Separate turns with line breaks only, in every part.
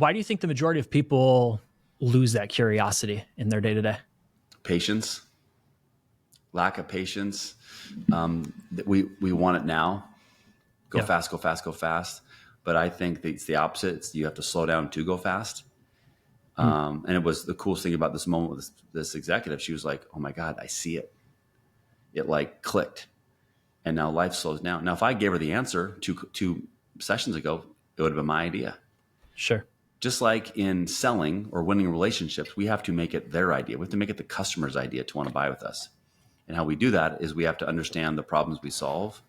Why do you think the majority of people lose that curiosity in their day-to-day?
Patience, lack of patience. We want it now. Go fast, go fast, go fast. But I think it's the opposite. You have to slow down to go fast. And it was the coolest thing about this moment with this executive. She was like, oh my God, I see it. It like clicked. And now life slows down. Now, if I gave her the answer two sessions ago, it would have been my idea.
Sure.
Just like in selling or winning relationships, we have to make it their idea. We have to make it the customer's idea to want to buy with us. And how we do that is we have to understand the problems we solve.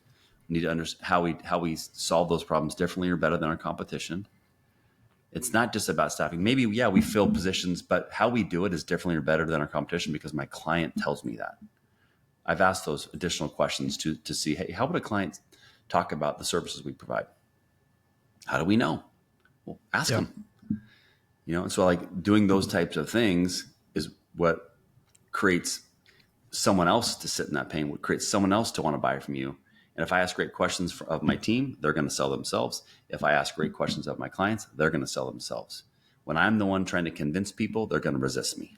We need to understand how we solve those problems differently or better than our competition. It's not just about staffing. Maybe, we fill positions, but how we do it is differently or better than our competition because my client tells me that. I've asked those additional questions to see, hey, how would a client talk about the services we provide? How do we know? Well, ask them. And so like doing those types of things is what creates someone else to sit in that pain, what creates someone else to want to buy from you. And if I ask great questions of my team, they're going to sell themselves. If I ask great questions of my clients, they're going to sell themselves. When I'm the one trying to convince people, they're going to resist me.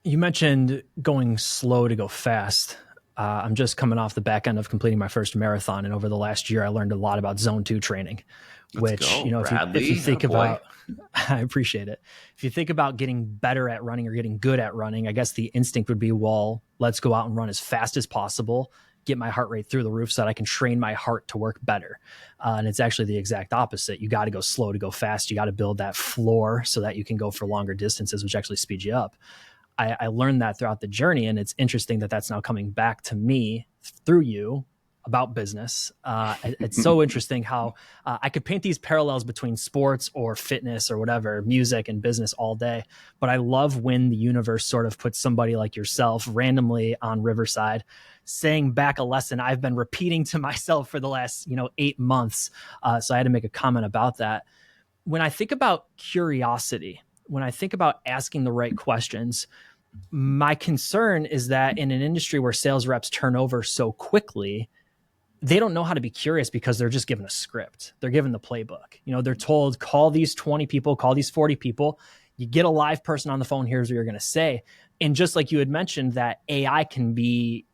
You mentioned going slow to go fast. I'm just coming off the back end of completing my first marathon. And over the last year, I learned a lot about zone 2 training, if you think about, I appreciate it. If you think about getting better at running or getting good at running, I guess the instinct would be, well, let's go out and run as fast as possible, get my heart rate through the roof so that I can train my heart to work better. And it's actually the exact opposite. You got to go slow to go fast. You got to build that floor so that you can go for longer distances, which actually speeds you up. I learned that throughout the journey, and it's interesting that that's now coming back to me through you about business. It's so interesting how I could paint these parallels between sports or fitness or whatever, music and business all day. But I love when the universe sort of puts somebody like yourself randomly on Riverside, saying back a lesson I've been repeating to myself for the last 8 months. So I had to make a comment about that. When I think about curiosity, when I think about asking the right questions, my concern is that in an industry where sales reps turn over so quickly, they don't know how to be curious because they're just given a script. They're given the playbook. They're told, call these 20 people, call these 40 people. You get a live person on the phone. Here's what you're going to say. And just like you had mentioned, that AI can be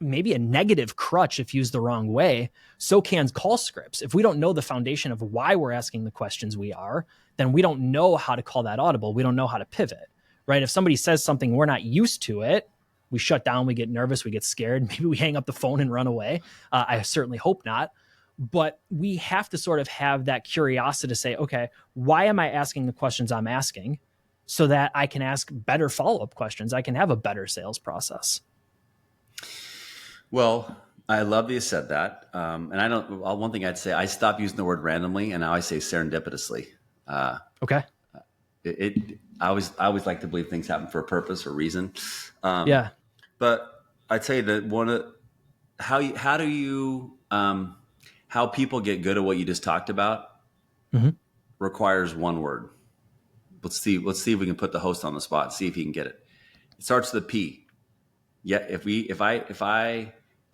maybe a negative crutch if used the wrong way. So can call scripts. If we don't know the foundation of why we're asking the questions we are, then we don't know how to call that audible. We don't know how to pivot, right? If somebody says something, we're not used to it, we shut down, we get nervous, we get scared. Maybe we hang up the phone and run away. I certainly hope not. But we have to sort of have that curiosity to say, okay, why am I asking the questions I'm asking so that I can ask better follow-up questions? I can have a better sales process.
Well, I love that you said that. And one thing I'd say, I stopped using the word randomly and now I say serendipitously.
Okay.
I always like to believe things happen for a purpose or reason. But I'd say that how people get good at what you just talked about requires one word. Let's see if we can put the host on the spot, see if he can get it. It starts with a P. Yeah.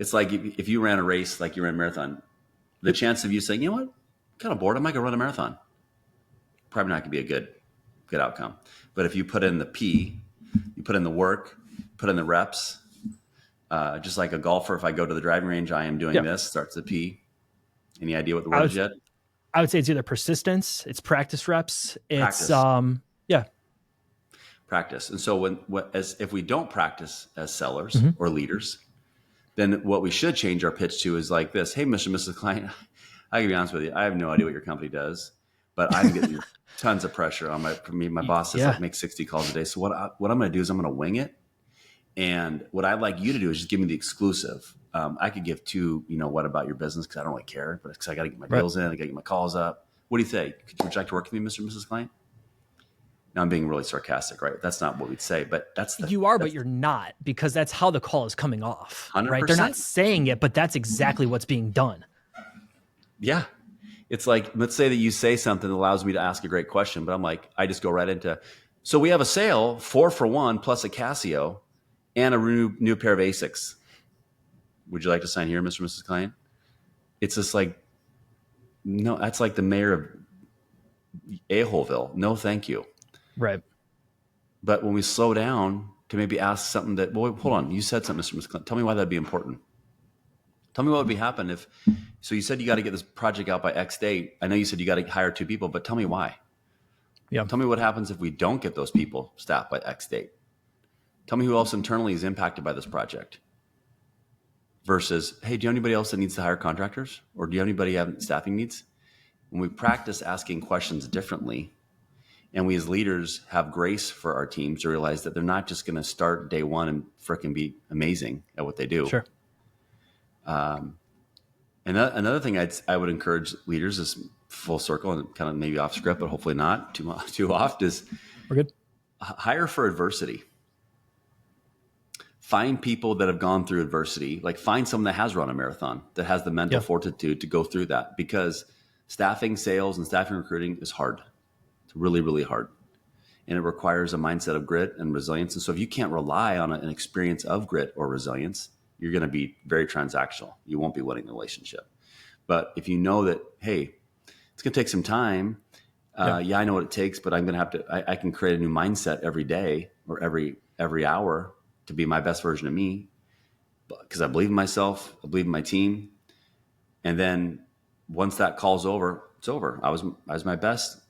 It's like if you ran a race, like you ran a marathon, the chance of you saying, you know what, I'm kind of bored, I might go run a marathon. Probably not going to be a good outcome. But if you put in the P, you put in the work, put in the reps, just like a golfer, if I go to the driving range, I am doing this, starts the P. Any idea what the word is yet?
I would say it's either persistence, it's practice reps, it's
practice. And so if we don't practice as sellers or leaders, then what we should change our pitch to is like this. Hey, Mr. and Mrs. Client, I can be honest with you. I have no idea what your company does, but I'm getting tons of pressure on my boss says like make 60 calls a day. So what I'm going to do is I'm going to wing it. And what I'd like you to do is just give me the exclusive. I could give two, what about your business? Cause I don't really care, but because I got to get my deals in, I got to get my calls up. What do you say? Would you like to work with me, Mr. and Mrs. Client? Now I'm being really sarcastic, right? That's not what we'd say, but but
you're not, because that's how the call is coming off,
100%.
Right? They're not saying it, but that's exactly what's being done.
Yeah. It's like, let's say that you say something that allows me to ask a great question, but I'm like, I just go right into, so we have a sale 4 for 1 plus a Casio and a new pair of Asics. Would you like to sign here, Mr. and Mrs. Client? It's just like, No, that's like the mayor of A-holeville. No, thank you.
Right.
But when we slow down to maybe ask something that, well, hold on, you said something, Mr. McClellan. Tell me why that'd be important. Tell me what would be happen if, so you said you got to get this project out by X date. I know you said you got to hire 2 people, but tell me why.
Yeah.
Tell me what happens if we don't get those people staffed by X date. Tell me who else internally is impacted by this project. Versus, hey, do you have anybody else that needs to hire contractors? Or do you have anybody have staffing needs? When we practice asking questions differently, and we as leaders have grace for our teams to realize that they're not just going to start day one and frickin' be amazing at what they do.
Sure.
And another thing I would encourage leaders is full circle and kind of maybe off script, but hopefully not too oft, is
we're good.
Hire for adversity. Find people that have gone through adversity. Like find someone that has run a marathon, that has the mental fortitude to go through that, because staffing sales and staffing recruiting is hard. It's really, really hard. And it requires a mindset of grit and resilience. And so if you can't rely on an experience of grit or resilience, you're going to be very transactional. You won't be winning the relationship. But if you know that, hey, it's going to take some time. I know what it takes, but I'm going to have to, I can create a new mindset every day or every hour to be my best version of me, because I believe in myself, I believe in my team. And then once that call's over, it's over. I was my best.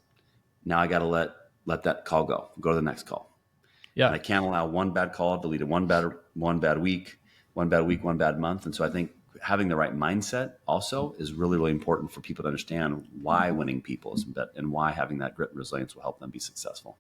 Now I got to let that call go to the next call. Yeah. And I can't allow one bad call to lead to one bad week, one bad month. And so I think having the right mindset also is really, really important for people to understand why winning people is and why having that grit and resilience will help them be successful.